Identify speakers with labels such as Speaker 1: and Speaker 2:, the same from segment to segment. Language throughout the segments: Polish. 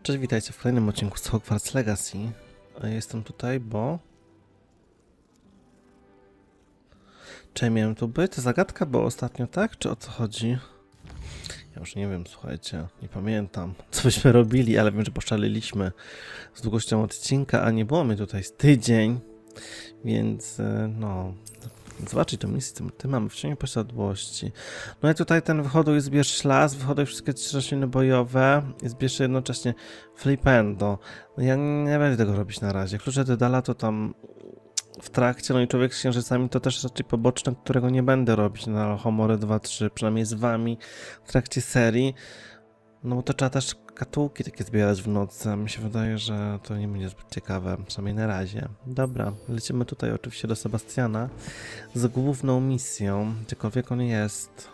Speaker 1: Cześć, witajcie w kolejnym odcinku z Hogwarts Legacy. Jestem tutaj, bo... Czy miałem tu być? Zagadka była ostatnio, tak? Czy o co chodzi? Ja już nie wiem, słuchajcie, nie pamiętam, co byśmy robili, ale wiem, że poszaleliśmy z długością odcinka, a nie było mnie tutaj z tydzień, więc no... Zobaczcie tą misję, co my mamy w cieniu posiadłości. No i tutaj ten wychoduj, zbierz ślas, wychoduj wszystkie 3 rośliny bojowe i zbierz jednocześnie flipendo. No ja nie będę tego robić na razie. Klucze Dydala to tam w trakcie, no i człowiek z księżycami to też raczej poboczne, którego nie będę robić na Homory 2-3, przynajmniej z wami w trakcie serii. No bo to trzeba też katułki takie zbierać w nocy, a mi się wydaje, że to nie będzie zbyt ciekawe, przynajmniej na razie. Dobra, lecimy tutaj oczywiście do Sebastiana z główną misją, gdziekolwiek on jest.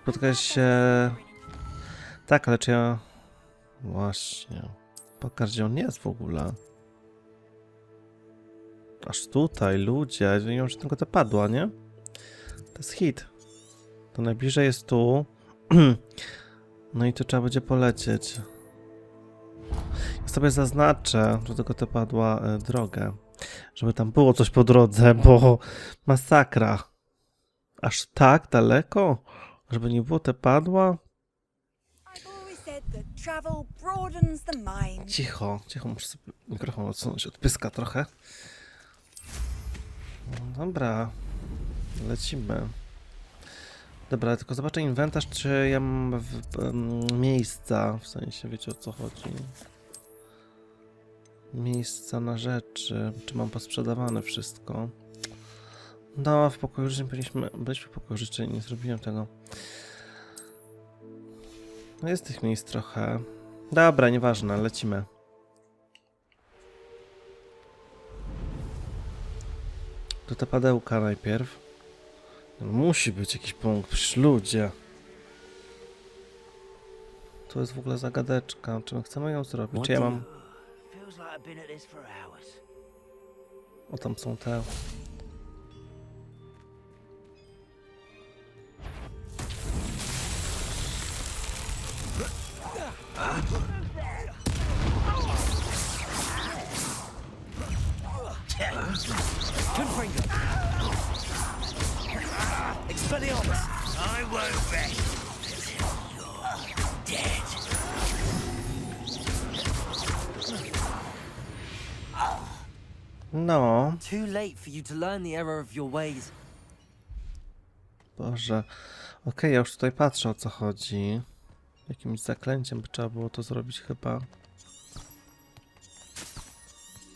Speaker 1: Spotkać się... Tak, ale czy ja... Właśnie... Pokaż, gdzie on jest w ogóle. Aż tutaj, ludzie, ja nie wiem, czy tylko to padła, nie? To jest hit. To najbliżej jest tu. No i tu trzeba będzie polecieć. Ja sobie zaznaczę, że tylko to padła drogę. Żeby tam było coś po drodze, bo masakra. Aż tak daleko? Żeby nie było te padła? Cicho, cicho, muszę sobie mikrofon odsunąć od pyska trochę. No dobra, lecimy. Dobra, tylko zobaczę inwentarz, czy ja mam miejsca, w sensie wiecie o co chodzi. Miejsca na rzeczy, czy mam posprzedawane wszystko. No, w pokoju życzeń byliśmy w pokoju życzeń, nie zrobiłem tego. No jest tych miejsc trochę. Dobra, nieważne, lecimy. To te padełka najpierw. No, musi być jakiś punkt, przecież ludzie. To jest w ogóle zagadeczka, czy my chcemy ją zrobić? Czy ja mam... O, tam są te...
Speaker 2: I won't rest until you're dead.
Speaker 1: No,
Speaker 3: Too late for you to learn the error of your ways.
Speaker 1: Boże. Okej, ja już tutaj patrzę, o co chodzi. Jakimś zaklęciem by trzeba było to zrobić chyba.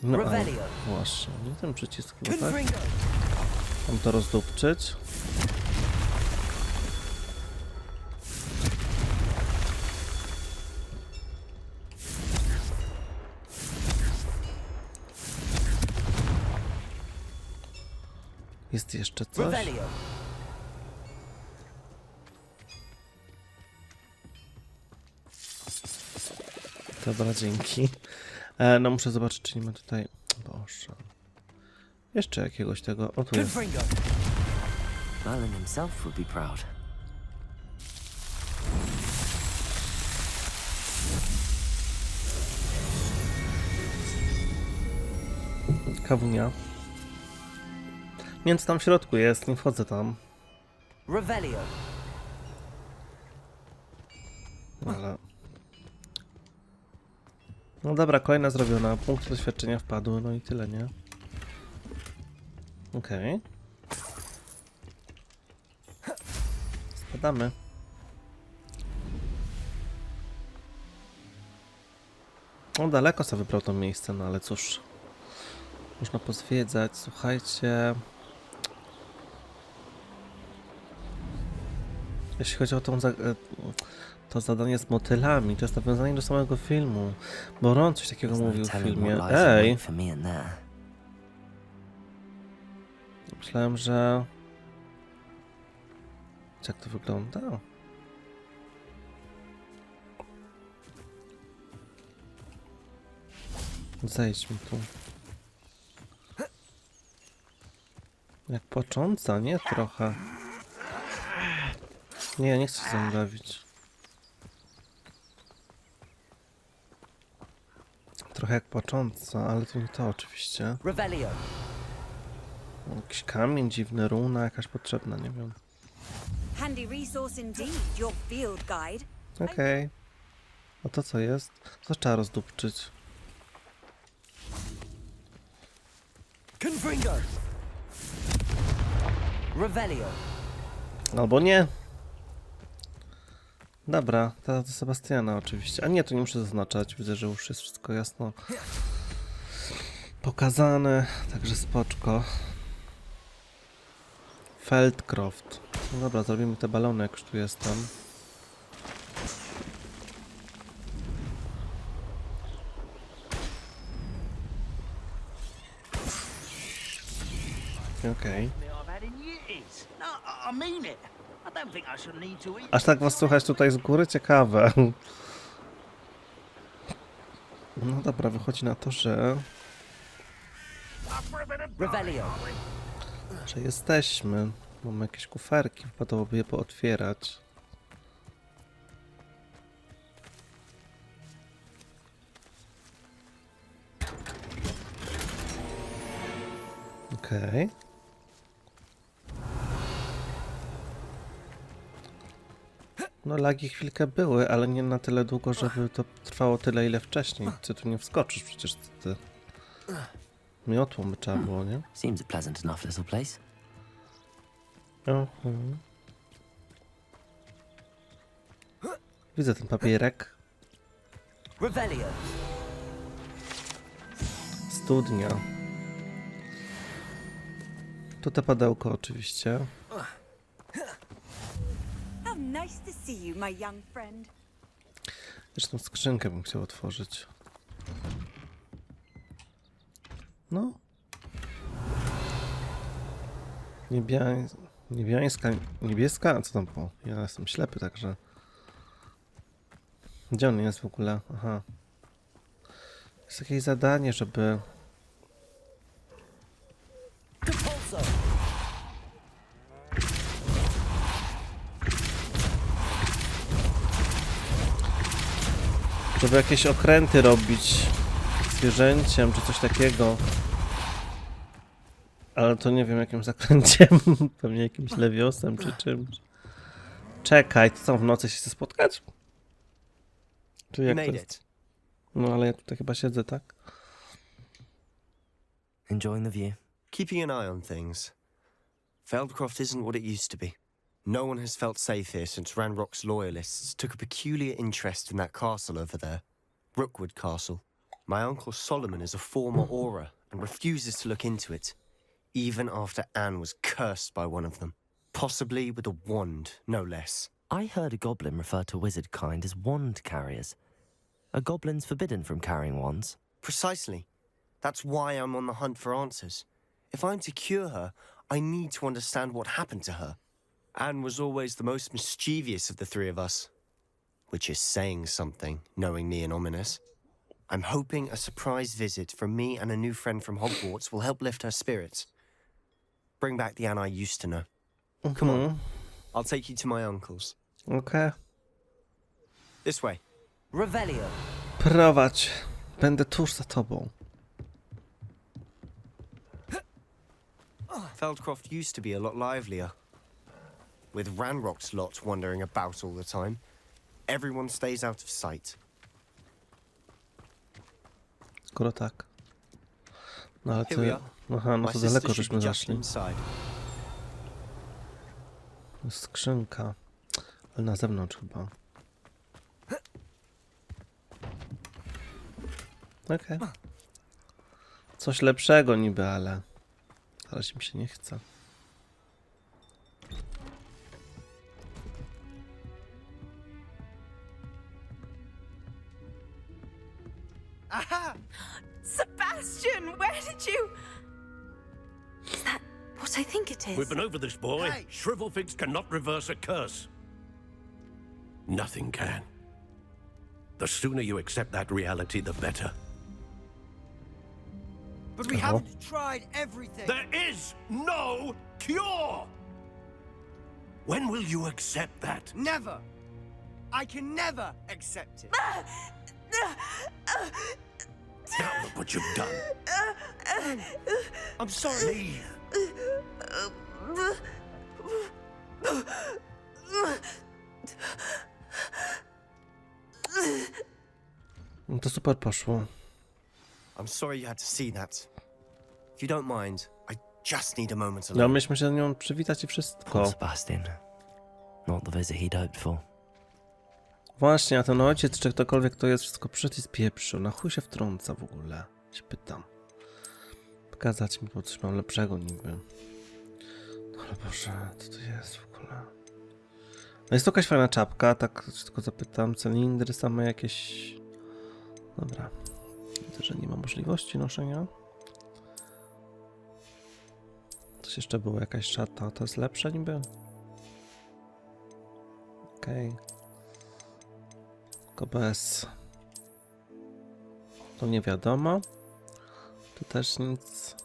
Speaker 1: No, ale właśnie, nie ten przycisk chyba, tak? Mam to rozdupczyć. Jest jeszcze coś? Dobra, dzięki. No muszę zobaczyć, czy nie ma tutaj... Boże. Jeszcze jakiegoś tego... O, tu jest.
Speaker 3: Merlin himself would be proud.
Speaker 1: Kawunia. Nie wiem, co tam w środku jest, nie wchodzę tam.
Speaker 3: Revelio.
Speaker 1: Ale... No dobra, kolejna zrobiona. Punkt doświadczenia wpadły, no i tyle, nie? Okej. Spadamy. No daleko sobie wybrał to miejsce, no ale cóż. Można pozwiedzać, słuchajcie. Jeśli chodzi o to zadanie z motylami, to jest nawiązanie do samego filmu. Bo Ron coś takiego mówił w filmie. Ej! Myślałem, że... Jak to wygląda? Zejdźmy tu. Jak płacząca, nie? Trochę. Nie, nie chcę się zamówić. Trochę jak płacząca, ale to nie to oczywiście.
Speaker 3: Revelio.
Speaker 1: Jakiś kamień dziwny, runa jakaś potrzebna, nie wiem.
Speaker 4: Handy resource indeed, your field guide.
Speaker 1: Okej. A to co jest? Co trzeba rozdupczyć?
Speaker 3: Confringo. Revelio.
Speaker 1: Albo nie. Dobra, teraz do Sebastiana oczywiście. A nie, to nie muszę zaznaczać. Widzę, że już jest wszystko jasno pokazane. Także spoczko. Feldcroft. No dobra, zrobimy te balony, jak już tu jestem. Okej.
Speaker 2: I've had in years. No, I mean it. I don't think I should need to eat.
Speaker 1: Aż tak was słuchać tutaj z góry? Ciekawe. No dobra, wychodzi na to, że
Speaker 3: Revelio.
Speaker 1: jesteśmy. Mamy jakieś kuferki, wypadałoby je pootwierać. Okej. No lagi chwilkę były, ale nie na tyle długo, żeby to trwało tyle, ile wcześniej. Ty tu nie wskoczysz przecież, ty. Miotłą by trzeba było, nie?
Speaker 3: Seems a pleasant enough little place.
Speaker 1: Widzę ten papierek.
Speaker 3: Revelio.
Speaker 1: Studnia. Tu te padełko oczywiście.
Speaker 4: How nice to see you, my young friend.
Speaker 1: Zresztą skrzynkę bym chciał otworzyć. No. Niebieska? A co tam było? Ja jestem ślepy, także... Gdzie on jest w ogóle? Aha. Jest jakieś zadanie, żeby... Żeby jakieś okręty robić zwierzęciem, czy coś takiego. Ale to nie wiem jakim zakręciem. Pewnie jakimś lewiosem, czy czymś. Czekaj, to co, w nocy się chce spotkać? Czy jak to jest? No ale ja tutaj chyba siedzę, tak?
Speaker 3: Enjoying the view.
Speaker 5: Keeping an eye on things. Feldcroft isn't what it used to be. No one has felt safe here since Ranrock's loyalists took a peculiar interest in that castle over there. Rookwood Castle. My uncle Solomon is a former Auror and refuses to look into it, even after Anne was cursed by one of them. Possibly with a wand, no less.
Speaker 3: I heard a goblin refer to wizard kind as wand carriers. Are goblins forbidden from carrying wands?
Speaker 5: Precisely. That's why I'm on the hunt for answers. If I'm to cure her, I need to understand what happened to her. Anne was always the most mischievous of the three of us. Which is saying something, knowing me and Ominous. I'm hoping a surprise visit from me and a new friend from Hogwarts will help lift her spirits. Bring back the Anne I used to know. Come on. I'll take you to my uncle's.
Speaker 1: Okej.
Speaker 5: This way.
Speaker 3: Revelio.
Speaker 1: Prowadź. Będę tuż za tobą.
Speaker 5: Feldcroft used to be a lot livelier. With Ranrock's lot wandering about all the time, everyone stays out of sight.
Speaker 1: Skoro tak. No ale
Speaker 5: Here we
Speaker 1: ty...
Speaker 5: are.
Speaker 1: Aha, no
Speaker 5: My
Speaker 1: to
Speaker 5: sister
Speaker 1: daleko
Speaker 5: should
Speaker 1: żeśmy
Speaker 5: be just
Speaker 1: zaszli.
Speaker 5: inside.
Speaker 1: Skrzynka. Ale na zewnątrz chyba. Okej. Coś lepszego niby, ale... Teraz mi się nie chce.
Speaker 4: Sebastian, where did you... Is that what I think it is?
Speaker 6: We've been over this, boy. Shrivelfigs cannot reverse a curse. Nothing can. The sooner you accept that reality, the better.
Speaker 7: But we haven't tried everything.
Speaker 6: There is no cure! When will you accept that?
Speaker 7: Never. I can never accept it.
Speaker 6: Now look what you've done.
Speaker 5: I'm sorry.
Speaker 6: Leave.
Speaker 1: No to super poszło.
Speaker 5: I'm sorry you had to see that. If you don't mind, I just need a moment
Speaker 1: No,
Speaker 5: alone.
Speaker 1: myśmy się z nią przywitać i wszystko.
Speaker 3: Poor Sebastian. Not the visit he'd hoped for.
Speaker 1: Właśnie, a ten ojciec, czy ktokolwiek to jest, wszystko przyszedł i spieprzył. Na chuj się wtrąca w ogóle? Się pytam. Pokazać mi, bo coś mam lepszego niby. No ale Boże, co to jest w ogóle? No jest to jakaś fajna czapka, tak się tylko zapytam. Cylindry same jakieś... Dobra. Widzę, że nie ma możliwości noszenia. Coś jeszcze było, jakaś szata. To jest lepsze niby? Okej. Tylko bez... To nie wiadomo. Tu też nic.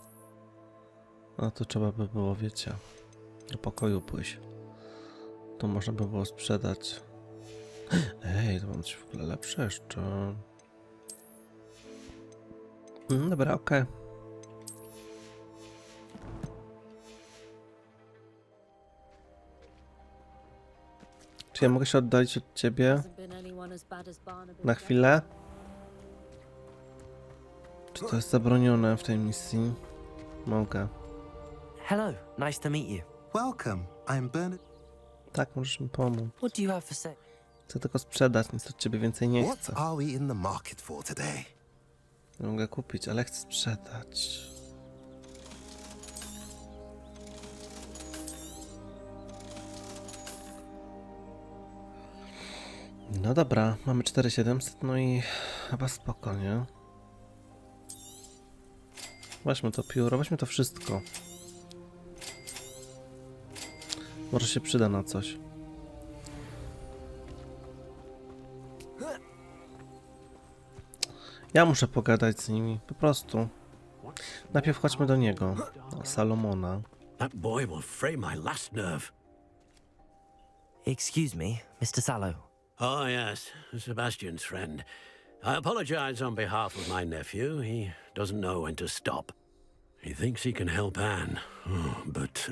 Speaker 1: No to trzeba by było, wiecie, do pokoju pójść. Tu można by było sprzedać. Ej, to mam coś w ogóle lepsze jeszcze. Dobra, okej. Czy ja mogę się oddalić od ciebie na chwilę? Czy to jest zabronione w tej misji? Mogę.
Speaker 3: Hello, nice to meet you.
Speaker 8: Welcome. I'm Bernard.
Speaker 1: Tak, możesz mi pomóc.
Speaker 3: What do you have for sale?
Speaker 1: Chcę tylko sprzedać, nic od ciebie więcej nie
Speaker 8: What
Speaker 1: chcę.
Speaker 8: are we in the market for today?
Speaker 1: Nie mogę kupić, ale chcę sprzedać. No dobra, mamy 4700, no i chyba spoko, nie? Weźmy to pióro, weźmy to wszystko. Może się przyda na coś. Ja muszę pogadać z nimi, po prostu. Najpierw chodźmy do niego, do Salomona.
Speaker 6: That boy will fray my last nerve.
Speaker 3: Excuse me, Mr. Sallow.
Speaker 6: Oh, yes, Sebastian's friend. I apologize on behalf of my nephew. He doesn't know when to stop. He thinks he can help Anne, but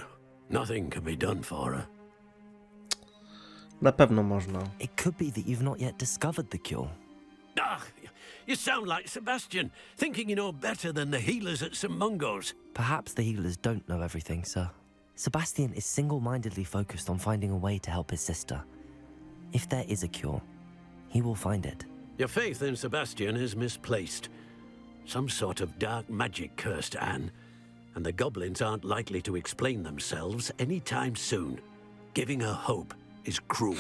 Speaker 6: nothing can be done for her.
Speaker 1: Na pewno można.
Speaker 3: It could be that you've not yet discovered the cure.
Speaker 6: Ah, you sound like Sebastian, thinking you know better than the healers at St. Mungo's.
Speaker 3: Perhaps the healers don't know everything, sir. Sebastian is single-mindedly focused on finding a way to help his sister. If there is a cure, he will find it.
Speaker 6: Your faith in Sebastian is misplaced. Some sort of dark magic cursed Anne, and the goblins aren't likely to explain themselves anytime soon. Giving her hope is cruel.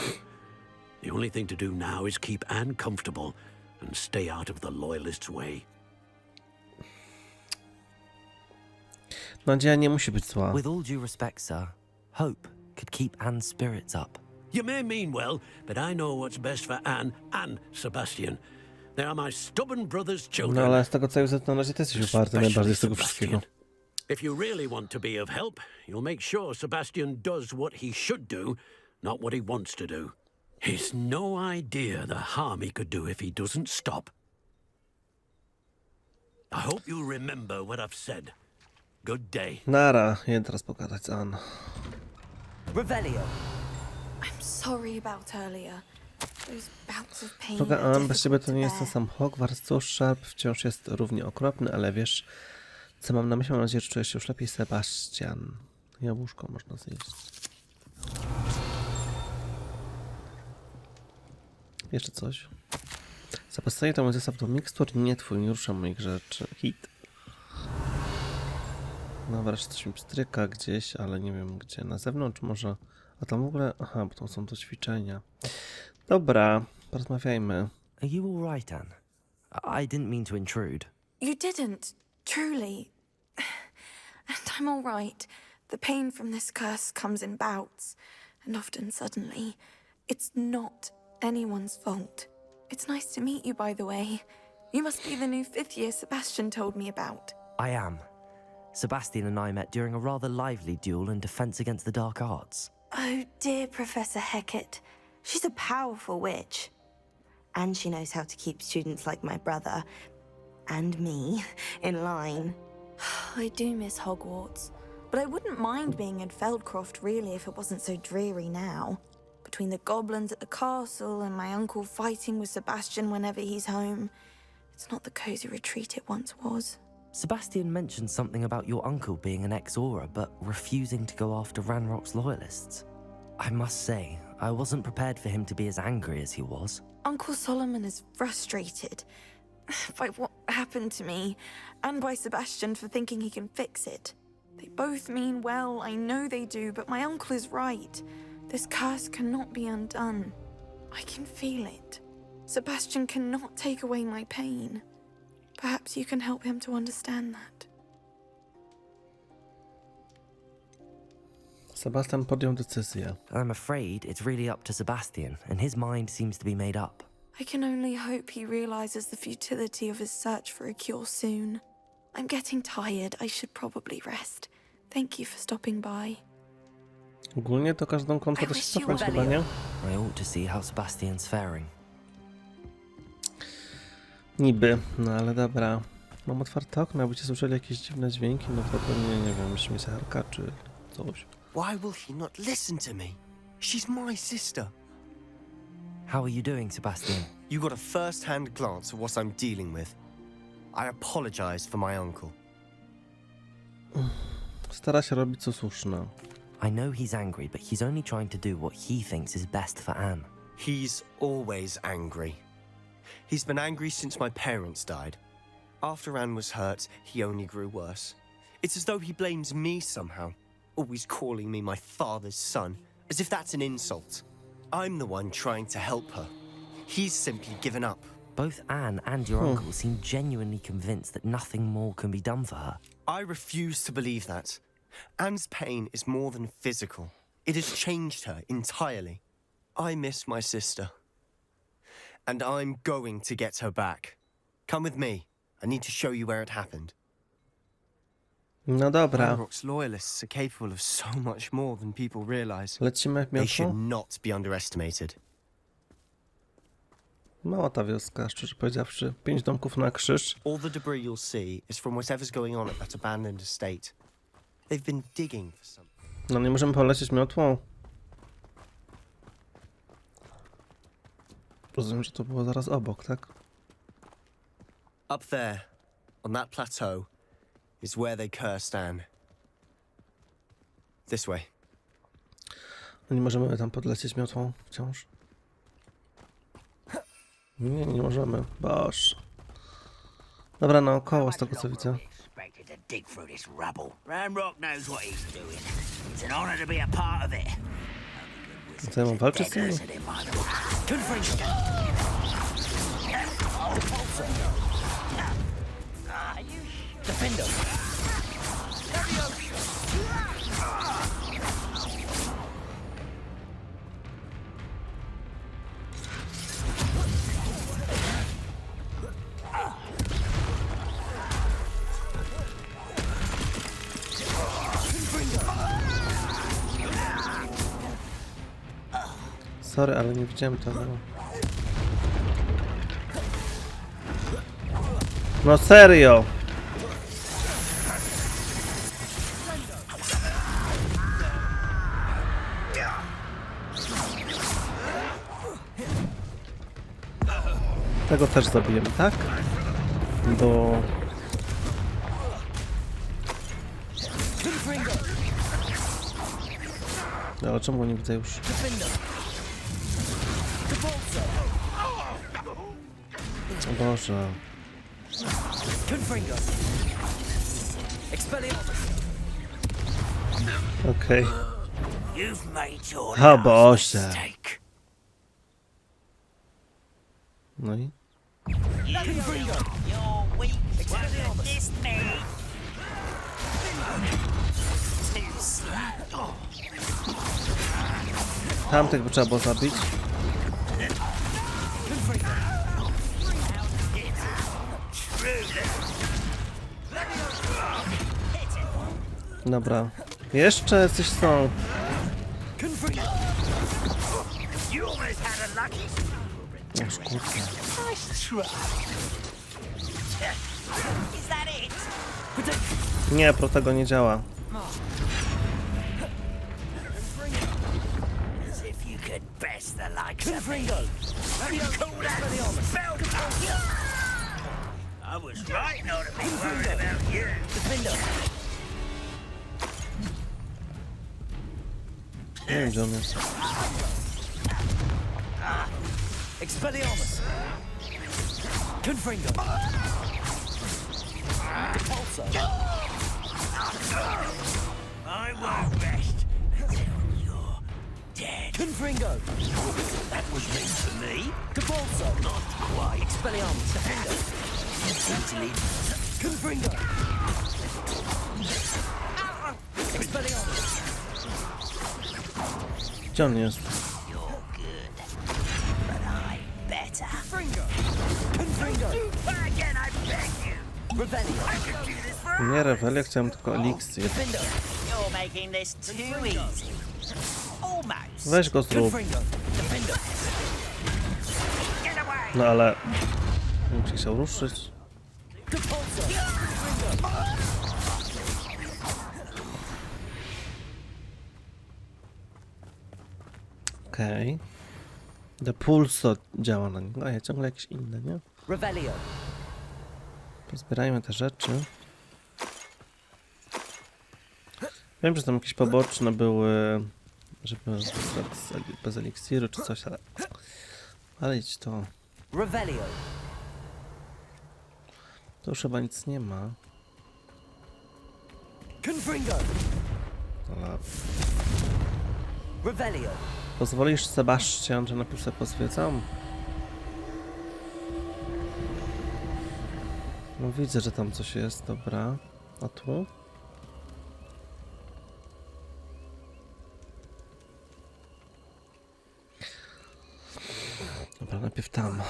Speaker 6: The only thing to do now is keep Anne comfortable and stay out of the Loyalists' way.
Speaker 1: Nadzieja nie musi być zła.
Speaker 3: With all due respect, sir, hope could keep Anne's spirits up.
Speaker 6: You may mean well, but I know what's best for Anne and Sebastian. They are my stubborn brother's
Speaker 1: No
Speaker 6: children.
Speaker 1: ale z tego co widzę, to na razie ty jesteś uparty najbardziej z tego wszystkiego.
Speaker 6: If you really want to be of help, you'll make sure Sebastian does what he should do, not what he wants to do. He's no idea the harm he could do if he doesn't stop. I hope you'll remember what I've said. Good day.
Speaker 1: Nara, jeden teraz pogadać z Ann.
Speaker 3: Revelio.
Speaker 4: I'm sorry about earlier. Those bouts of pain.
Speaker 1: Droga
Speaker 4: are
Speaker 1: Ann, bez ciebie to
Speaker 4: difficult
Speaker 1: nie
Speaker 4: to
Speaker 1: jest ten
Speaker 4: bear.
Speaker 1: sam Hogwarts, cóż, Sharp wciąż jest równie okropny, ale wiesz, co mam na myśli? Mam nadzieję, że czujesz się już lepiej, Sebastian. Jabłuszko można zjeść. Jeszcze coś? Zapasowanie to mój zestaw do mikstur, nie twój, nie ruszam moich rzeczy. Hit. No wreszcie coś mi pstryka gdzieś, ale nie wiem gdzie. Na zewnątrz może? A tam w ogóle... Aha, bo to są do ćwiczenia. Dobra, porozmawiajmy.
Speaker 3: Are you all right, Anne? I didn't mean to intrude.
Speaker 4: You didn't, truly. And I'm all right. The pain from this curse comes in bouts, and often suddenly. It's not anyone's fault. It's nice to meet you, by the way. You must be the new 5th year Sebastian told me about.
Speaker 3: I am. Sebastian and I met during a rather lively duel in defense against the dark arts.
Speaker 9: Oh, dear Professor Hecat. She's a powerful witch. And she knows how to keep students like my brother and me in line.
Speaker 4: I do miss Hogwarts, but I wouldn't mind being in Feldcroft really if it wasn't so dreary now. Between the goblins at the castle and my uncle fighting with Sebastian whenever he's home, it's not the cozy retreat it once was.
Speaker 3: Sebastian mentioned something about your uncle being an ex-Auror, but refusing to go after Ranrock's loyalists. I must say, I wasn't prepared for him to be as angry as he was.
Speaker 4: Uncle Solomon is frustrated by what happened to me, and by Sebastian for thinking he can fix it. They both mean well, I know they do, but my uncle is right. This curse cannot be undone. I can feel it. Sebastian cannot take away my pain. Perhaps you can help him to understand that.
Speaker 1: Sebastian podjął decyzję.
Speaker 3: I'm afraid it's really up to Sebastian, and his mind seems to be made up.
Speaker 4: I can only hope he realizes the futility of his search for a cure soon. I'm getting tired. I should probably rest. Thank you for stopping by.
Speaker 1: Ogólnie to każdą kontrę da się cofać chyba, nie?
Speaker 3: I ought to see how Sebastian's faring.
Speaker 1: Niby, no ale dobra. Mam otwarte okno, jakbyście słyszeli jakieś dziwne dźwięki, no to pewnie, nie wiem, śmiecharka czy coś.
Speaker 5: Why will he not listen to me? She's my sister.
Speaker 3: How are you doing, Sebastian?
Speaker 5: You got a first-hand glance at what I'm dealing with. I apologize for my uncle.
Speaker 1: Stara się robić co słuszne.
Speaker 3: I know he's angry, but he's only trying to do what he thinks is best for Anne.
Speaker 5: He's always angry. He's been angry since my parents died. After Anne was hurt, he only grew worse. It's as though he blames me somehow, always calling me my father's son, as if that's an insult. I'm the one trying to help her. He's simply given up.
Speaker 3: Both Anne and your uncle seem genuinely convinced that nothing more can be done for her.
Speaker 5: I refuse to believe that. Anne's pain is more than physical. It has changed her entirely. I miss my sister. And I'm going to get her back. Come with me. I need to show you where it happened.
Speaker 1: No dobra,
Speaker 5: Ranrock's loyalists are capable of so much more than people realize.
Speaker 1: lecimy
Speaker 5: They should
Speaker 1: miotło.
Speaker 5: not be underestimated.
Speaker 1: Mała ta wioska, szczerze powiedziawszy. 5 domków na krzyż.
Speaker 5: All the debris you'll see is from whatever's going on at that abandoned estate. They've been digging for something.
Speaker 1: No nie możemy polecieć miotłą. Rozumiem, że to było zaraz obok, tak?
Speaker 5: Up there, on that plateau, is where they cursed Anne. This way.
Speaker 1: No nie możemy tam podlecieć miotłą wciąż. Nie, nie możemy. Boż. Dobra, naokoło z tego co widzę.
Speaker 2: Expected to dig through this rubble. Ranrock knows what he's doing. It's an honor to be a part of it.
Speaker 1: Co ja mam walczyć z nimi?
Speaker 2: Defender.
Speaker 1: Sorry, ale nie widziałem tego. No serio! Tego też zabijemy, tak? Bo... No, ale czemu go nie widzę już? O Boże. Okej.
Speaker 2: You've made your
Speaker 1: O
Speaker 2: last
Speaker 1: Boże.
Speaker 2: mistake.
Speaker 1: No i?
Speaker 2: You're weak. This me. Too slow.
Speaker 1: Tamtych by trzeba było zabić. Dobra. Jeszcze coś są.
Speaker 2: You almost had a lucky.
Speaker 1: Aż kurczę.
Speaker 2: Nice try. Is that it?
Speaker 1: Nie, protego nie działa.
Speaker 2: As if you could best the likes of me. You call that spell touch? I was right not to be worried about you.
Speaker 1: Nie wiem, gdzie on jest.
Speaker 7: Expelliarmus. Confringo. Repulsor.
Speaker 2: I won't rest until you're dead.
Speaker 7: Confringo.
Speaker 2: That was meant for me.
Speaker 7: Repulsor.
Speaker 2: Not quite.
Speaker 7: Expelliarmus. Defender.
Speaker 2: You seem to need
Speaker 7: Confringo. Expelliarmus.
Speaker 1: Gdzie on jest?
Speaker 2: you're good. But I'm better.
Speaker 7: Fringo. Confringo.
Speaker 2: Try again, I beg you.
Speaker 7: Revelio.
Speaker 2: I could do this for
Speaker 1: Nie Revelia, chciałem tylko eliksir.
Speaker 7: Defender.
Speaker 2: You're making this too easy. Almost.
Speaker 1: Weź go zrób.
Speaker 7: Confringo. Defender.
Speaker 2: Get away.
Speaker 1: No ale... Bym się chciał ruszyć.
Speaker 7: Repulsor. Confringo.
Speaker 1: Okej. The Pulso działa na niego, a ja ciągle jakieś inne, nie?
Speaker 7: Revelio.
Speaker 1: Pozbierajmy te rzeczy. Wiem, że tam jakieś poboczne były, żeby bez eliksiru czy coś, ale idź to.
Speaker 7: Revelio.
Speaker 1: To już chyba nic nie ma.
Speaker 7: Confringo.
Speaker 1: Ale
Speaker 7: Revelio.
Speaker 1: pozwolisz, Sebastian, że najpierw sobie pozwiedzam? No widzę, że tam coś jest, dobra. A tu? Dobra, najpierw tam.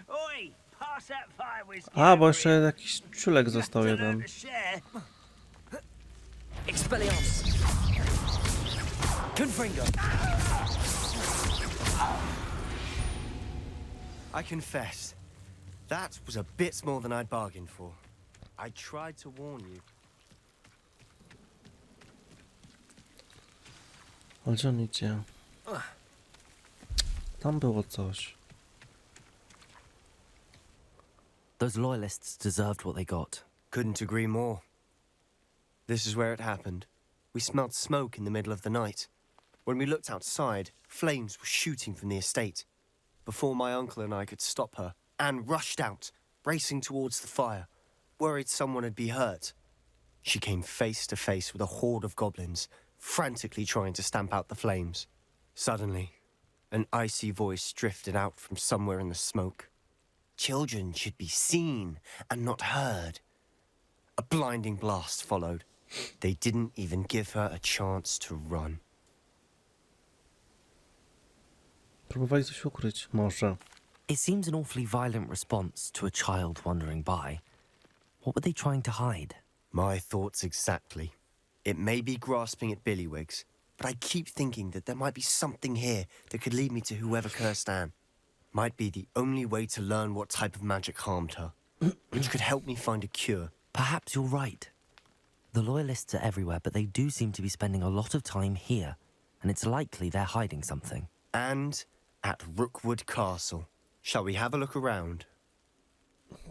Speaker 2: Oi, pass that fire whiskey.
Speaker 1: A, bo jeszcze jakiś ciulek został jeden.
Speaker 2: To share.
Speaker 7: Expelliarmus. Confringo.
Speaker 5: I confess, that was a bit more than I'd bargained for. I tried to warn you.
Speaker 1: Ale gdzie on idzie? Tam było coś.
Speaker 3: Those loyalists deserved what they got.
Speaker 5: Couldn't agree more. This is where it happened. We smelled smoke in the middle of the night. When we looked outside, flames were shooting from the estate. Before my uncle and I could stop her, Anne rushed out, racing towards the fire, worried someone had been hurt. She came face to face with a horde of goblins, frantically trying to stamp out the flames. Suddenly, an icy voice drifted out from somewhere in the smoke. Children should be seen and not heard. A blinding blast followed. They didn't even give her a chance to run.
Speaker 1: Próbowali coś ukryć, może.
Speaker 3: It seems an awfully violent response to a child wandering by. What were they trying to hide?
Speaker 5: My thoughts exactly. It may be grasping at billywhigs, but I keep thinking that there might be something here that could lead me to whoever cursed Anne. Might be the only way to learn what type of magic harmed her, which could help me find a cure.
Speaker 3: Perhaps you're right. The loyalists are everywhere, but they do seem to be spending a lot of time here, and it's likely they're hiding something.
Speaker 5: And at Rookwood Castle. Shall we have a look around?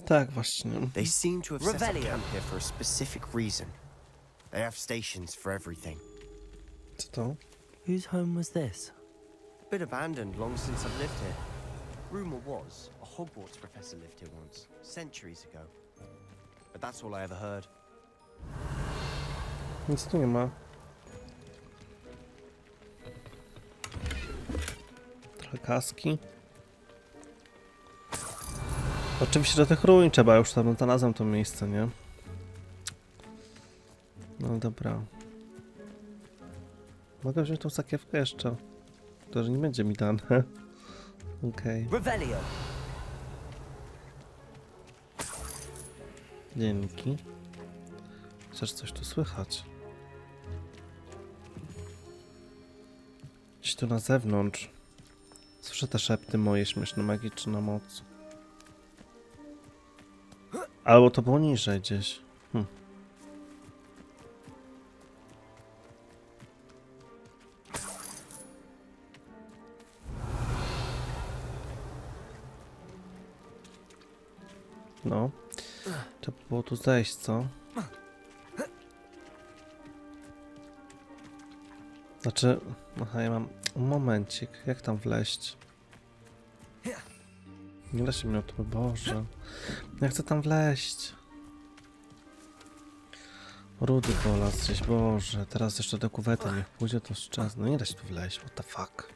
Speaker 1: Tak, właśnie.
Speaker 5: They seem to have set up
Speaker 7: Revelio.
Speaker 5: camp here for a specific reason. They have stations for everything.
Speaker 1: Co to?
Speaker 3: Whose home was this?
Speaker 5: Been abandoned long since I've lived here. Rumor was a Hogwarts professor lived here once, centuries ago. But that's all I ever heard.
Speaker 1: Nic tu nie ma. Trochę kaski. Oczywiście do tych ruin trzeba, już tam znalazłem to miejsce, nie? No dobra. Mogę wziąć tą sakiewkę jeszcze. To, że nie będzie mi dane. Okej.
Speaker 7: Revelio.
Speaker 1: Dzięki. Chociaż coś tu słychać. Gdzieś tu na zewnątrz. Słyszę te szepty moje śmieszne, magiczne moc. Albo to było niżej gdzieś. No. Trzeba było tu zejść, co? Znaczy... Aha, ja mam... Momencik. Jak tam wleźć? Nie da się mnie o to... Boże. Ja chcę tam wleźć. Rudy polas gdzieś. Boże. Teraz jeszcze do kuwety niech pójdzie, to z czas. No nie da się tu wleźć. What the fuck?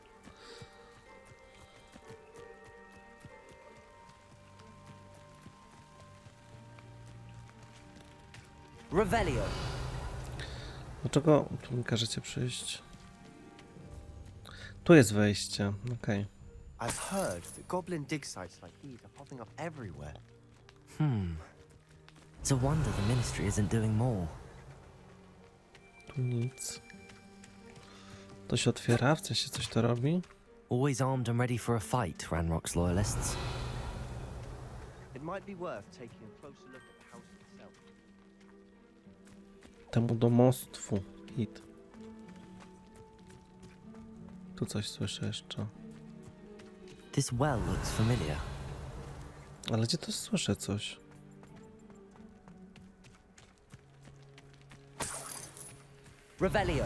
Speaker 7: Revelio.
Speaker 1: Dlaczego tu mi każecie przyjść? Tu jest wejście. Okej.
Speaker 5: I've heard that goblin dig sites like these are popping up everywhere.
Speaker 3: It's a wonder the ministry isn't doing more.
Speaker 1: Tu nic. To się otwiera? W sensie coś to robi?
Speaker 3: Always armed and ready for a fight, Ranrock's loyalists.
Speaker 5: It might be worth taking a closer look at the house itself.
Speaker 1: Temu domostwu. Hit. Tu coś słyszę jeszcze.
Speaker 3: This well looks familiar.
Speaker 1: Ale gdzie to słyszę coś?
Speaker 7: Revelio.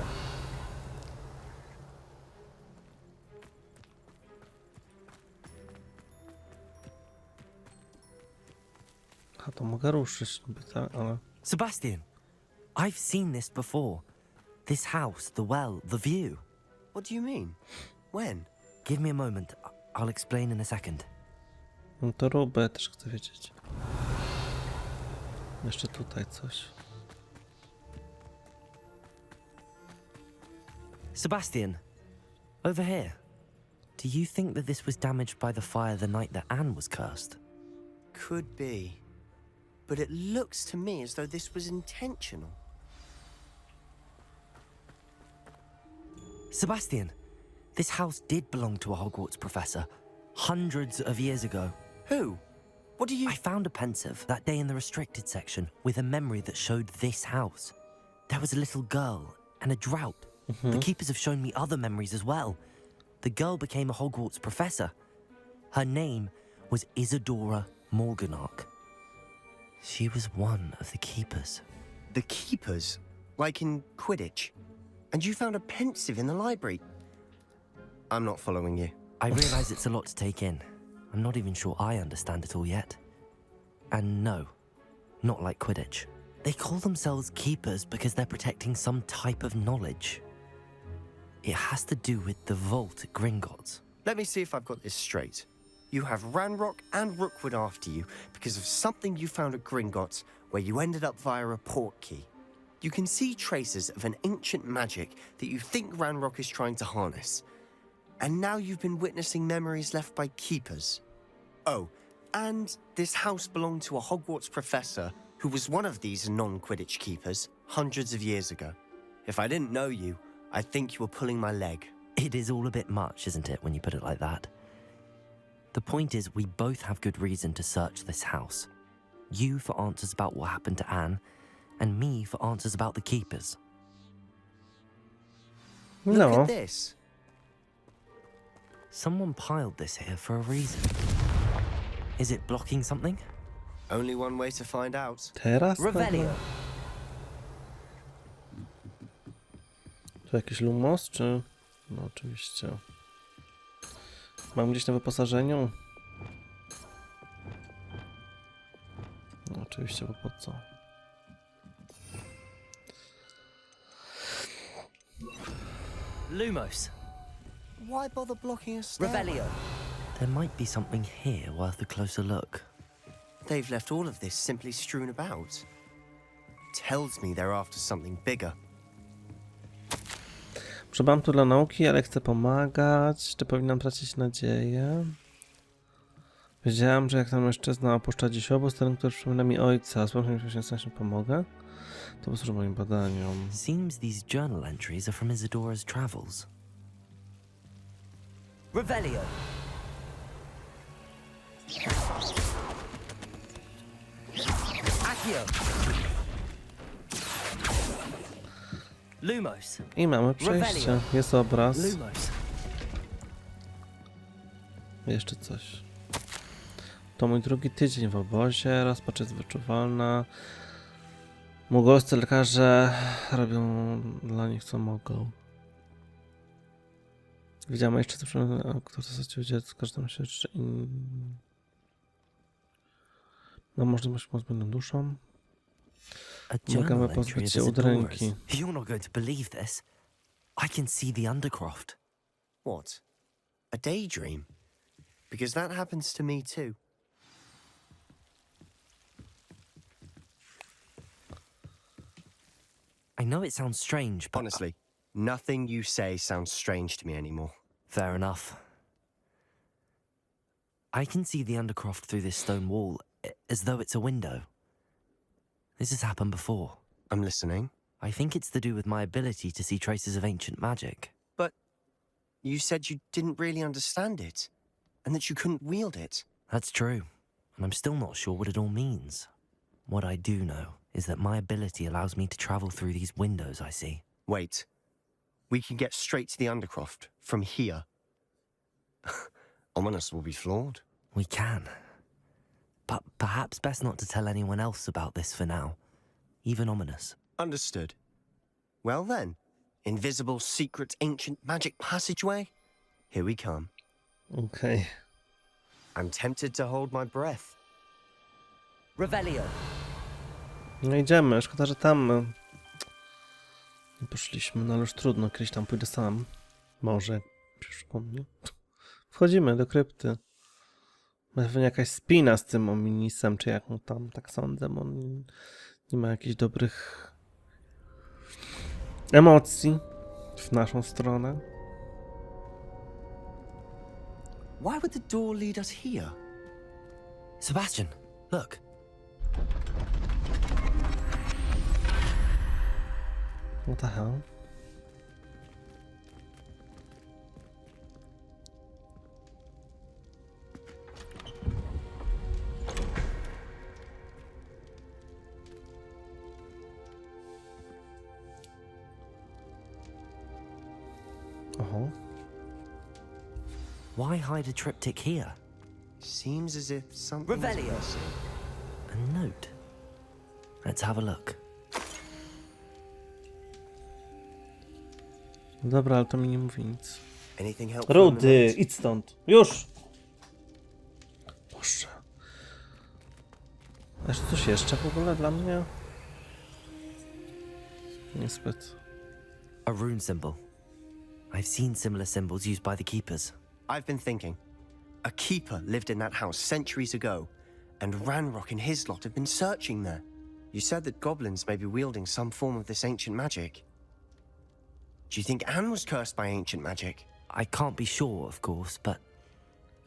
Speaker 1: A to mogę ruszyć niby, tak? Ale...
Speaker 3: Sebastian, I've seen this before. This house, the well, the view.
Speaker 5: What do you mean? When?
Speaker 3: Give me a moment. I'll explain in a second.
Speaker 1: No to rubę, też chcę wiedzieć. Jeszcze tutaj coś.
Speaker 3: Sebastian, over here. Do you think that this was damaged by the fire the night that Anne was cursed?
Speaker 5: Could be. But it looks to me as though this was intentional.
Speaker 3: Sebastian, this house did belong to a Hogwarts professor hundreds of years ago.
Speaker 5: Who? What do you...
Speaker 3: I found a pensive that day in the restricted section with a memory that showed this house. There was a little girl and a drought. The keepers have shown me other memories as well. The girl became a Hogwarts professor. Her name was Isadora Morganach. She was one of the keepers.
Speaker 5: The keepers? Like in Quidditch? And you found a pensive in the library? I'm not following you.
Speaker 3: I realize it's a lot to take in. I'm not even sure I understand it all yet. And no, not like Quidditch. They call themselves keepers because they're protecting some type of knowledge. It has to do with the vault at Gringotts.
Speaker 5: Let me see if I've got this straight. You have Ranrock and Rookwood after you because of something you found at Gringotts where you ended up via a port key. You can see traces of an ancient magic that you think Ranrock is trying to harness. And now you've been witnessing memories left by keepers. Oh, and this house belonged to a Hogwarts professor who was one of these non-Quidditch keepers hundreds of years ago. If I didn't know you, I'd think you were pulling my leg.
Speaker 3: It is all a bit much, isn't it, when you put it like that? The point is, we both have good reason to search this house. You for answers about what happened to Anne, and me for answers about the keepers.
Speaker 5: Look
Speaker 1: No.
Speaker 5: at this.
Speaker 3: Someone piled this here for a reason. Is it blocking something?
Speaker 5: Only one way to find out.
Speaker 1: Teraz?
Speaker 7: Revelio.
Speaker 1: nagle? Tu jakiś lumos, czy... No oczywiście. Mam gdzieś na wyposażeniu? No oczywiście, bo po co?
Speaker 7: Lumos.
Speaker 5: Why bother blocking a stairway?
Speaker 7: Revelio.
Speaker 3: There might be something here worth a closer look.
Speaker 5: They've left all of this simply strewn about. Tells me they're after something bigger.
Speaker 1: Przybałam tu dla nauki, ale chcę pomagać. Czy powinnam tracić nadzieję? Wiedziałam, że jak ten mężczyzna opuszcza dziś obóz, ten, który przypomina mi ojca, sprawdzam, że się pomogę. To posłuży moim badaniom.
Speaker 3: Seems these journal entries are from Isadora's travels.
Speaker 7: Revelio. Accio. Lumos.
Speaker 1: I mamy przejście. Jest obraz.
Speaker 7: Lumos.
Speaker 1: Jeszcze coś. To mój drugi tydzień w obozie. Rozpacz jest wyczuwalna. Mugolscy lekarze robią dla nich co mogą. Widziałem jeszcze coś, kto zasadził dziecko, że tam się jeszcze no możliwość pozbawienia duszą. Mogemy pozbyć się udręki.
Speaker 3: You're not going to believe this. I can see the Undercroft.
Speaker 5: What? A daydream? Because that happens to me too.
Speaker 3: I know it sounds strange, but...
Speaker 5: Honestly, nothing you say sounds strange to me anymore.
Speaker 3: Fair enough. I can see the Undercroft through this stone wall, as though it's a window. This has happened before.
Speaker 5: I'm listening.
Speaker 3: I think it's to do with my ability to see traces of ancient magic.
Speaker 5: But you said you didn't really understand it, and that you couldn't wield it.
Speaker 3: That's true, and I'm still not sure what it all means. What I do know is that my ability allows me to travel through these windows I see.
Speaker 5: Wait. We can get straight to the Undercroft from here. Ominous will be floored.
Speaker 3: We can. But perhaps best not to tell anyone else about this for now. Even Ominous.
Speaker 5: Understood. Well then, invisible, secret, ancient magic passageway? Here we come.
Speaker 1: Okej.
Speaker 5: I'm tempted to hold my breath.
Speaker 7: Revelio.
Speaker 1: No idziemy. Szkoda, że tam nie poszliśmy, no ale już trudno. Kiedyś tam pójdę sam. Może. Przypomnę. Wchodzimy do krypty. Pewnie jakaś spina z tym Ominisem, czy jak mu tam, tak sądzę, bo on nie ma jakichś dobrych emocji w naszą stronę.
Speaker 5: Why would the door lead us here?
Speaker 3: Sebastian, look.
Speaker 1: What the hell?
Speaker 3: Why hide a triptych here?
Speaker 5: Seems as if something's
Speaker 7: Revelio.
Speaker 5: missing.
Speaker 3: A note. Let's have a look.
Speaker 1: Dobra, ale to mi nie mówi nic.
Speaker 5: Anything helpful in the
Speaker 1: Rudy,
Speaker 5: note?
Speaker 1: idź stąd. Już! Boże. Aż coś jeszcze w ogóle dla mnie? Niezbyt.
Speaker 3: A rune symbol. I've seen similar symbols used by the keepers.
Speaker 5: I've been thinking. A keeper lived in that house centuries ago, and Ranrock and his lot have been searching there. You said that goblins may be wielding some form of this ancient magic. Do you think Anne was cursed by ancient magic?
Speaker 3: I can't be sure, of course, but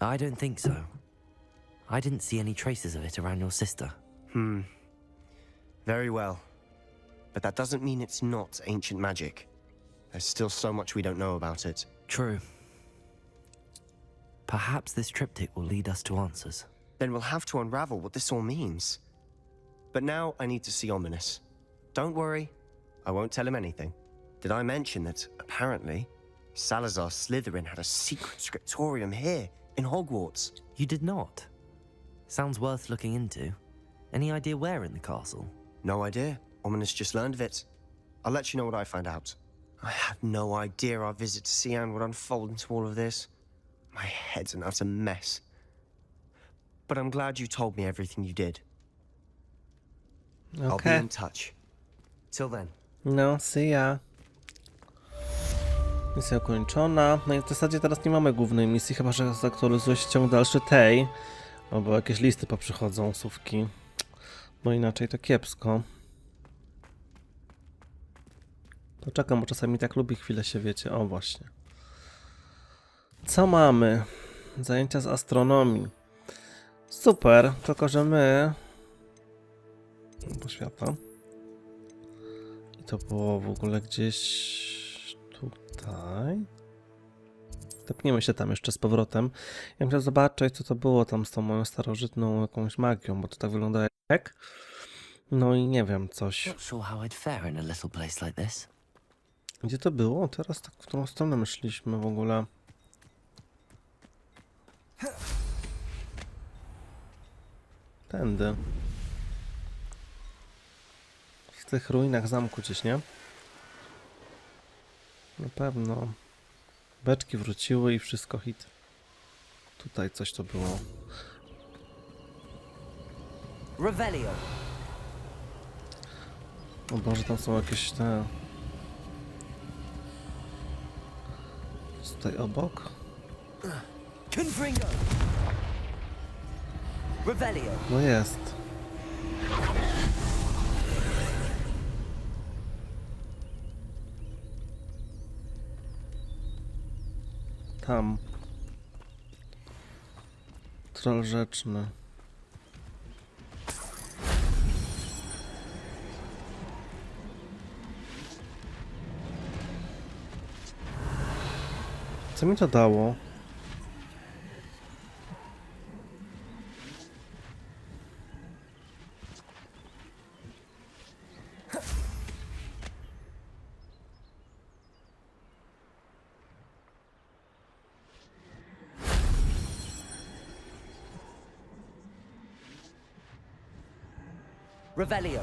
Speaker 3: I don't think so. I didn't see any traces of it around your sister.
Speaker 5: Very well. But that doesn't mean it's not ancient magic. There's still so much we don't know about it.
Speaker 3: True. Perhaps this triptych will lead us to answers.
Speaker 5: Then we'll have to unravel what this all means. But now I need to see Ominous. Don't worry, I won't tell him anything. Did I mention that, apparently, Salazar Slytherin had a secret scriptorium here, in Hogwarts?
Speaker 3: You did not? Sounds worth looking into. Any idea where in the castle?
Speaker 5: No idea. Ominous just learned of it. I'll let you know what I find out. I had no idea our visit to Cian would unfold into all of this. My head's an utter mess. But I'm glad you told me everything you did. I'll be
Speaker 1: Okej.
Speaker 5: in touch. Till then.
Speaker 1: No, see ya. Misja ukończona. No i w zasadzie teraz nie mamy głównej misji, chyba że zaktualizuje się ciąg dalszy tej. Albo jakieś listy poprzychodzą, słówki. No inaczej to kiepsko. To czekam, bo czasami tak lubię chwilę się, wiecie. O, właśnie. Co mamy? Zajęcia z astronomii. Super, tylko że my... Do świata. I to było w ogóle gdzieś tutaj. Tepniemy się tam jeszcze z powrotem. Ja chciałem zobaczyć, co to było tam z tą moją starożytną jakąś magią, bo to tak wygląda jak. No i nie wiem, coś.
Speaker 3: Not sure how I'd fare in a little place like this.
Speaker 1: Gdzie to było? Teraz tak w którą stronę myśleliśmy w ogóle. Tędy. W tych ruinach zamku gdzieś, nie? Na pewno. Beczki wróciły i wszystko hit. Tutaj coś to było.
Speaker 7: Revelio.
Speaker 1: O Boże, tam są jakieś te... Tutaj obok?
Speaker 7: Confringo. Revelio.
Speaker 1: No jest. Tam. Troll rzeczny. Co mi to dało?
Speaker 7: Revelio.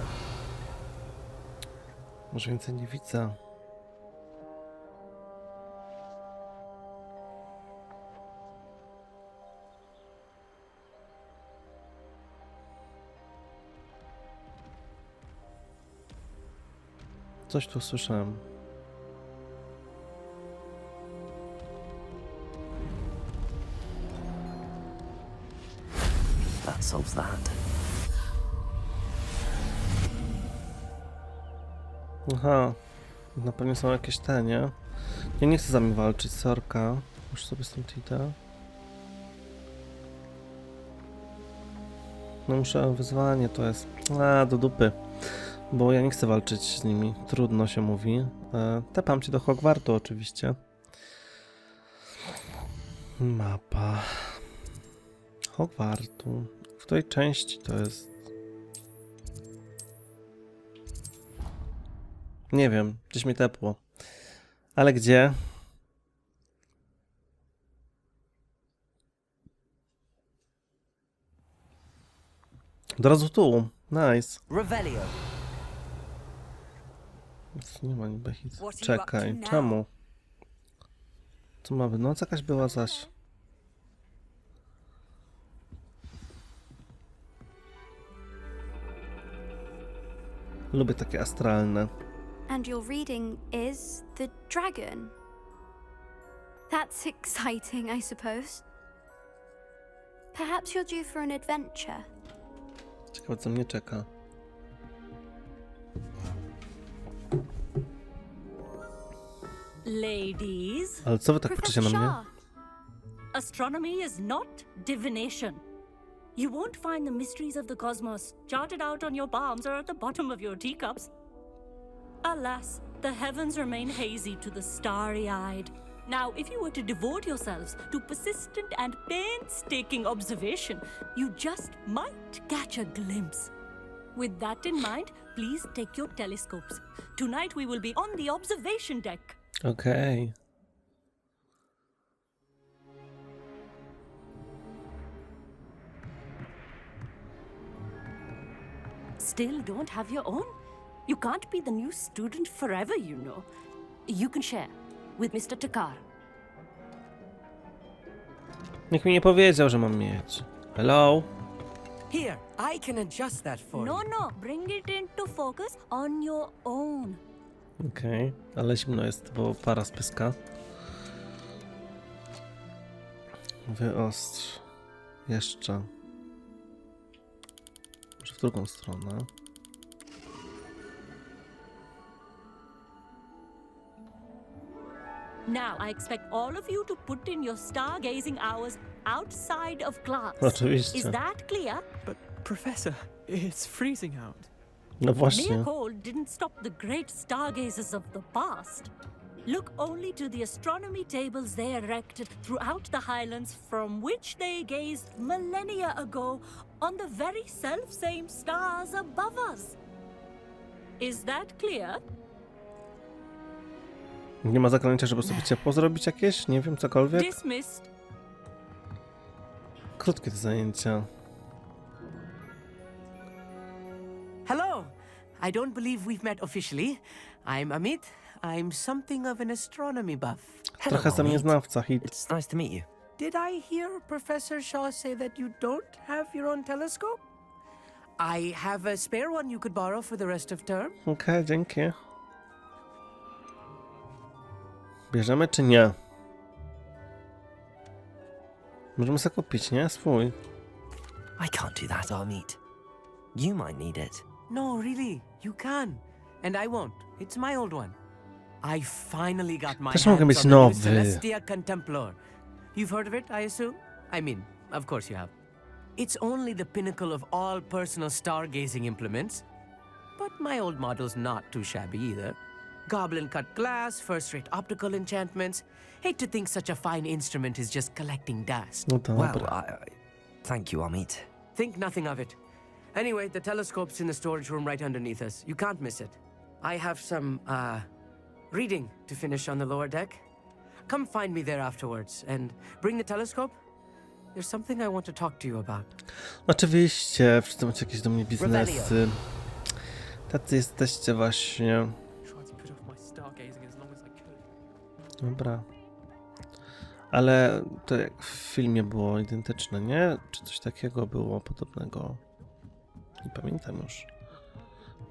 Speaker 1: Może więcej nie widzę. Coś tu słyszałem.
Speaker 3: That solves that.
Speaker 1: Aha. Na pewno są jakieś te, nie? Ja nie chcę z nami walczyć, sorka. Już sobie stąd idę. No muszę, wyzwanie to jest... do dupy. Bo ja nie chcę walczyć z nimi. Trudno się mówi. Tepam cię do Hogwartu oczywiście. Mapa. Hogwartu. W której części to jest? Nie wiem. Gdzieś mi tepło. Ale gdzie? Od razu tu. Nice.
Speaker 7: Revelio.
Speaker 1: Nie ma niby hit. Czekaj, czemu? Co ma być? Noc jakaś była zaś. Lubię takie astralne.
Speaker 10: And your reading is The Dragon. That's exciting, I suppose. Perhaps you're due for an adventure.
Speaker 1: Ciekawe, co mnie czeka.
Speaker 11: Ladies,
Speaker 1: Ale co wy tak patrzycie na mnie?
Speaker 10: Shah,
Speaker 11: astronomy is not divination. You won't find the mysteries of the cosmos charted out on your palms or at the bottom of your teacups. Alas, the heavens remain hazy to the starry-eyed. Now, if you were to devote yourselves to persistent and painstaking observation, you just might catch a glimpse. With that in mind, please take your telescopes. Tonight we will be on the observation deck.
Speaker 1: Okej.
Speaker 11: Still don't have your own? You can't be the new student forever, you know. You can share with Mr. Takar.
Speaker 1: Nikt mi nie powiedział, że mam mieć. Hello?
Speaker 7: Here, I can adjust that for
Speaker 11: No, bring it into focus on your own.
Speaker 1: Okej. Ale zimno jest, bo para spyska. Wyostrz. Jeszcze. Może w drugą stronę.
Speaker 11: Now, I expect all of you to put in your stargazing hours outside of class.
Speaker 1: Oczywiście.
Speaker 11: Is that clear?
Speaker 12: But, Professor, it's freezing out.
Speaker 1: No właśnie.
Speaker 11: Mere cold didn't stop the great stargazers of the past. Look only to the astronomy tables they erected throughout the Highlands, from which they gazed millennia ago on the very self-same stars above us. Is that clear?
Speaker 1: Nie ma zaklęcia, żeby sobie ciepło zrobić jakieś? Nie wiem, cokolwiek?
Speaker 11: Dismissed.
Speaker 1: Krótkie te zajęcia.
Speaker 7: Hello. I don't believe we've met officially. I'm Amit. I'm something of an astronomy buff.
Speaker 1: Trochę za mnie znawca, hit.
Speaker 3: It's nice to meet you.
Speaker 7: Did I hear Professor Shaw say that you don't have your own telescope? I have a spare one you could borrow for the rest of term.
Speaker 1: Okej, dzięki. Bierzemy czy nie? Możemy sobie kupić, nie? Swój.
Speaker 3: I can't do that, Amit. You might need it.
Speaker 7: No, really, you can. And I won't. It's my old one. I finally got my
Speaker 1: Też mogę
Speaker 7: hands
Speaker 1: mieć
Speaker 7: on the new
Speaker 1: nowy.
Speaker 7: Celestia Contemplar. You've heard of it, I assume? I mean, of course you have. It's only the pinnacle of all personal stargazing implements. But my old model's not too shabby either. Goblin-cut glass, first-rate optical enchantments. Hate to think such a fine instrument is just collecting dust.
Speaker 1: No dobra.
Speaker 3: Well, thank you, Amit.
Speaker 7: Think nothing of it. Anyway, the telescope's in the storage room right underneath us. You can't miss it. I have some, reading to finish on the lower deck. Come find me there afterwards and bring the telescope. There's something I want to talk to you about.
Speaker 1: Oczywiście, wszyscy macie jakieś do mnie biznesy. Tacy jesteście właśnie.
Speaker 12: Tried to put off my stargazing as long as I could.
Speaker 1: Dobra. Ale to jak w filmie było identyczne, nie? Czy coś takiego było podobnego? Nie pamiętam już.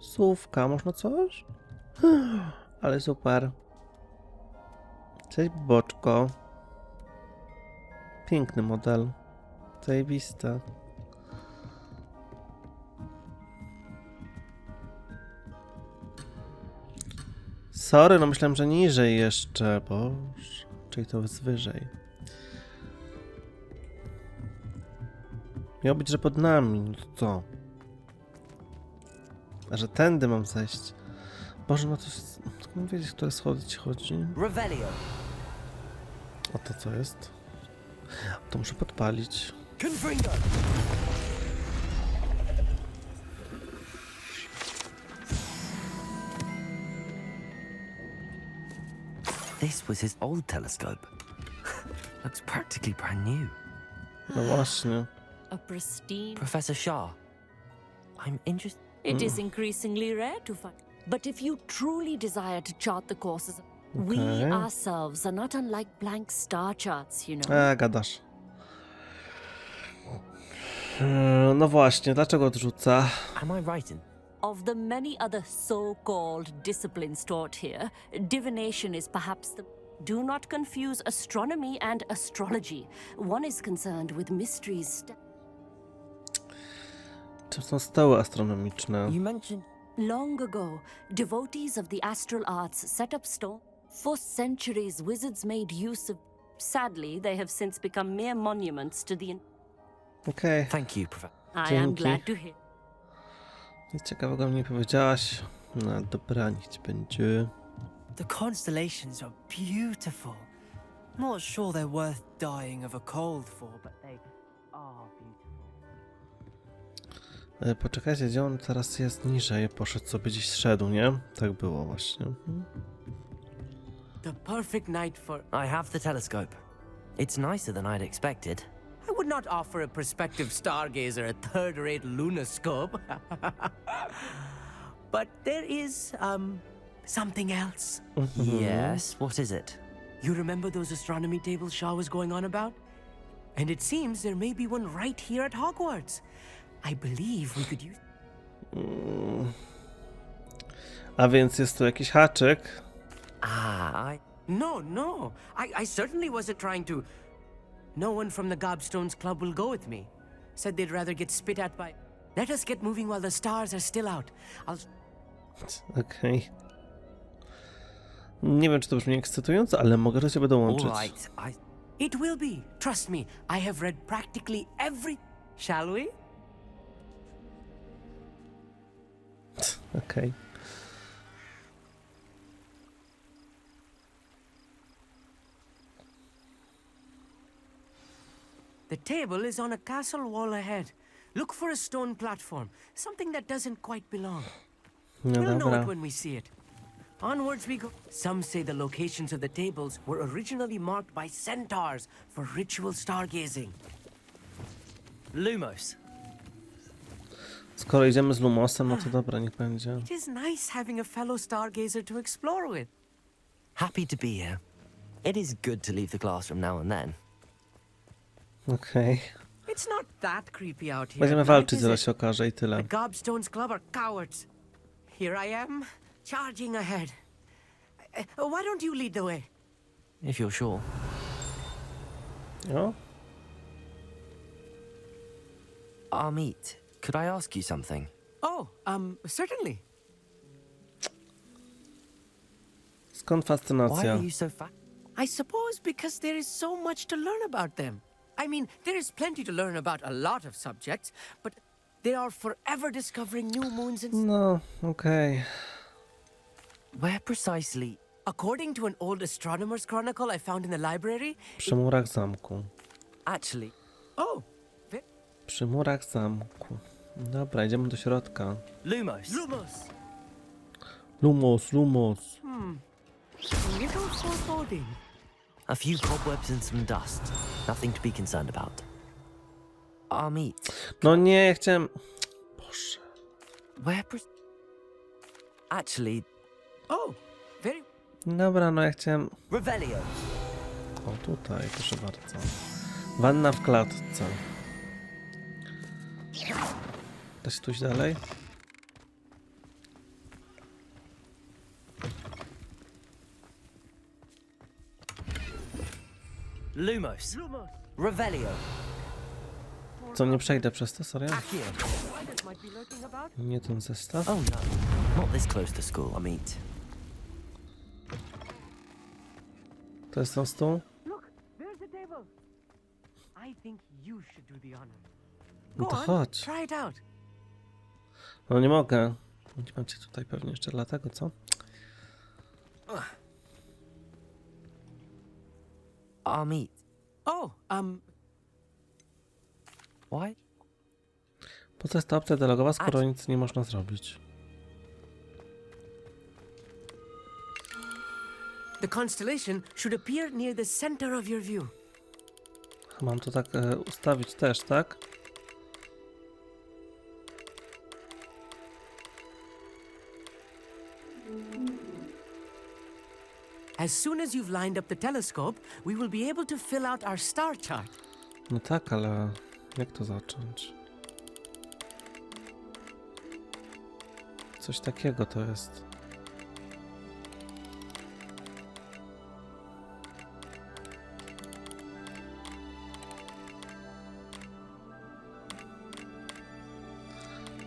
Speaker 1: Słówka, można coś? Ale super. Cześć, boczko. Piękny model. Zajebiste. Sorry, no myślałem, że niżej jeszcze, bo... Czyli to jest wyżej. Miało być, że pod nami, no to co? A że tędy mam zejść. Boże, no to jest... Skąd wiedzieć, które schody ci chodzi?
Speaker 3: Revelio.
Speaker 1: A to co jest? To muszę podpalić.
Speaker 3: Confringo. This was his old telescope. Looks practically brand new.
Speaker 1: No właśnie.
Speaker 11: A pristine.
Speaker 3: Professor Shaw, I'm interested.
Speaker 11: It is increasingly rare to find. But if you truly desire to chart the courses, we
Speaker 1: Okay.
Speaker 11: ourselves are not unlike blank star charts, you know.
Speaker 1: Gadasz. No właśnie, dlaczego odrzuca?
Speaker 3: Am I right in?
Speaker 11: Of the many other so-called disciplines taught here, divination is perhaps the... Do not confuse astronomy and astrology. One is concerned with mysteries.
Speaker 1: Czym są stoły astronomiczne?
Speaker 3: You mentioned.
Speaker 11: Long ago, devotees of the astral arts set up stone. For centuries, wizards made use of... Sadly, they have since become mere monuments to the...
Speaker 1: Okej.
Speaker 3: Thank you, Professor.
Speaker 11: I am
Speaker 1: Dzięki.
Speaker 11: glad to hear.
Speaker 1: Nic ciekawego mi nie powiedziałaś. No dobra, niech ci będzie.
Speaker 12: The constellations are beautiful. Not sure they're worth dying of a cold for, but they are beautiful.
Speaker 1: Poczekajcie, gdzie on teraz jest niżej? Poszedł sobie gdzieś zszedł, nie? Tak było właśnie.
Speaker 7: The perfect night for...
Speaker 3: I have the telescope. It's nicer than I'd expected.
Speaker 7: I would not offer a prospective stargazer a third-rate lunoscope. But there is, something else.
Speaker 3: Yes, what is it?
Speaker 7: You remember those astronomy tables Shaw was going on about? And it seems there may be one right here at Hogwarts. I believe we could use...
Speaker 1: A więc jest tu jakiś haczyk.
Speaker 7: No. I certainly wasn't trying to... No one from the Gobstones Club will go with me. Said they'd rather get spit at by... Let us get moving while the stars are still out.
Speaker 1: Okej. Nie wiem, czy to brzmi ekscytująco, ale mogę do ciebie dołączyć.
Speaker 3: All right,
Speaker 7: It will be. Trust me, I have read practically every... Shall we?
Speaker 1: Okej.
Speaker 7: The table is on a castle wall ahead. Look for a stone platform, something that doesn't quite belong.
Speaker 1: No
Speaker 7: We'll know
Speaker 1: dobra.
Speaker 7: it when we see it. Onwards we go. Some say the locations of the tables were originally marked by centaurs for ritual stargazing.
Speaker 12: Lumos.
Speaker 1: Skoro idziemy z Lumosem, no to dobra, niech będzie.
Speaker 7: It is nice having a fellow stargazer to explore with.
Speaker 3: Happy to be here. It is good to leave the classroom now and then.
Speaker 1: Okej.
Speaker 7: It's not that creepy out here.
Speaker 1: Będziemy
Speaker 7: at night,
Speaker 1: walczyć,
Speaker 7: is
Speaker 1: zaraz
Speaker 7: it?
Speaker 1: się okaże i tyle.
Speaker 7: The Gobstones Club are cowards. Here I am, charging ahead. Why don't you lead the way?
Speaker 3: If you're sure.
Speaker 1: O,
Speaker 3: Amit, could I ask you something?
Speaker 7: Oh, certainly.
Speaker 1: skąd
Speaker 3: Why
Speaker 1: fascynacja?
Speaker 3: are you so
Speaker 7: I suppose because there is so much to learn about them. I mean, there is plenty to learn about a lot of subjects, but they are forever discovering new moons and...
Speaker 1: No, okej.
Speaker 3: Where precisely?
Speaker 7: According to an old astronomer's chronicle I found in the library...
Speaker 1: Przy murach zamku.
Speaker 3: Actually,
Speaker 7: Oh,
Speaker 1: Przy murach zamku. Dobra, idziemy do środka.
Speaker 12: Lumos.
Speaker 7: Lumos.
Speaker 1: Lumos, Lumos.
Speaker 7: A little foreboding.
Speaker 3: a few cobwebs and some dust. Nothing to be concerned about. Amit,
Speaker 1: No nie, ja chciałem... Boże.
Speaker 3: where Actually,
Speaker 7: Oh, very...
Speaker 1: Dobra, no ja chciałem...
Speaker 3: Revelio.
Speaker 1: O, tutaj, proszę bardzo. Wanna w klatce. Da się tu iść dalej?
Speaker 12: Lumos.
Speaker 3: Revelio.
Speaker 1: Co, nie przejdę przez to, serio?
Speaker 3: Accio.
Speaker 7: might be lurking about.
Speaker 1: Nie ten zestaw?
Speaker 3: Oh no, not this close to school, Amit.
Speaker 1: To jest ten stół?
Speaker 7: Look, there's the table. I think you should do the honor.
Speaker 1: No
Speaker 7: Go
Speaker 1: to
Speaker 7: on,
Speaker 1: chodź.
Speaker 7: try it out.
Speaker 1: No nie mogę. Nie macie tutaj pewnie jeszcze dlatego, co?
Speaker 3: Amit,
Speaker 7: Oh,
Speaker 3: why?
Speaker 1: Po co jest ta opcja dialogowa, skoro nic nie można zrobić?
Speaker 7: the constellation should appear near the center of your view.
Speaker 1: Mam to tak ustawić też, tak?
Speaker 7: As soon as you've lined up the telescope, we will be able to fill out our star chart.
Speaker 1: No tak, ale jak to zacząć? Coś takiego to jest.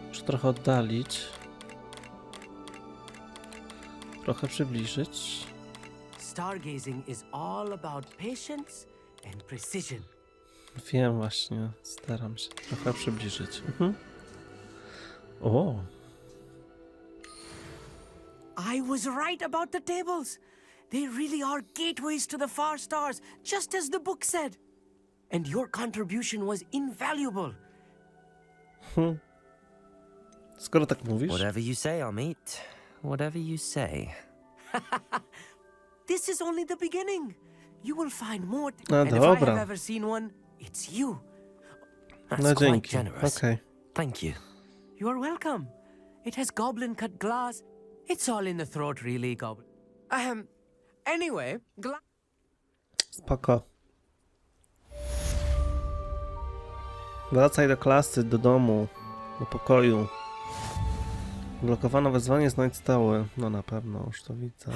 Speaker 1: Muszę trochę oddalić. Trochę przybliżyć.
Speaker 7: Stargazing is all about patience and precision.
Speaker 1: Wiem właśnie, staram się trochę przybliżyć. O,
Speaker 7: I was right about the tables. They really are gateways to the far stars, just as the book said. And your contribution was invaluable.
Speaker 1: skoro tak mówisz.
Speaker 3: Whatever you say, Amit. Whatever you say.
Speaker 7: This is only the beginning. You will find more.
Speaker 1: No
Speaker 7: And if I
Speaker 1: dobra.
Speaker 7: have ever seen one, it's you.
Speaker 3: That's
Speaker 1: No
Speaker 3: quite
Speaker 1: dzięki.
Speaker 3: generous.
Speaker 1: Okej.
Speaker 3: Thank you.
Speaker 7: You are welcome. It has goblin cut glass. It's all in the throat, really, goblin. Anyway,
Speaker 1: Spoko. Wracaj do klasy, do domu, do pokoju. Blokowano wezwanie, znajdź stały. No na pewno, już to widzę.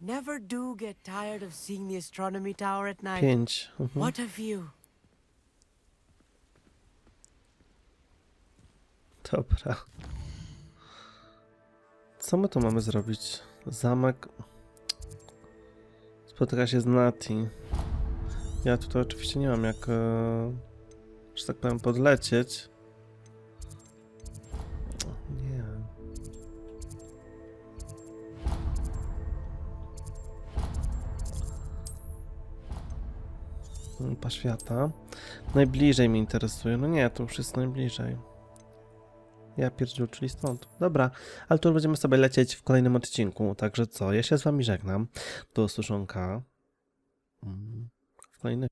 Speaker 7: never do get tired of seeing the astronomy tower at night.
Speaker 1: 5.
Speaker 7: What a view.
Speaker 1: Dobra. Co my tu mamy zrobić? Zamek. Spotyka się z Nati. Ja tutaj oczywiście nie mam jak, że tak powiem, podlecieć. Nie. Mapa świata. Najbliżej mnie interesuje. No nie, to już jest najbliżej. Ja pierdziu, czyli stąd. Dobra, ale tu już będziemy sobie lecieć w kolejnym odcinku. Także co, ja się z wami żegnam. Do usłyszonka. W kolejnych.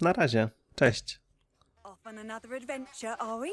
Speaker 1: Na razie. Cześć.
Speaker 13: Off on another adventure, are we?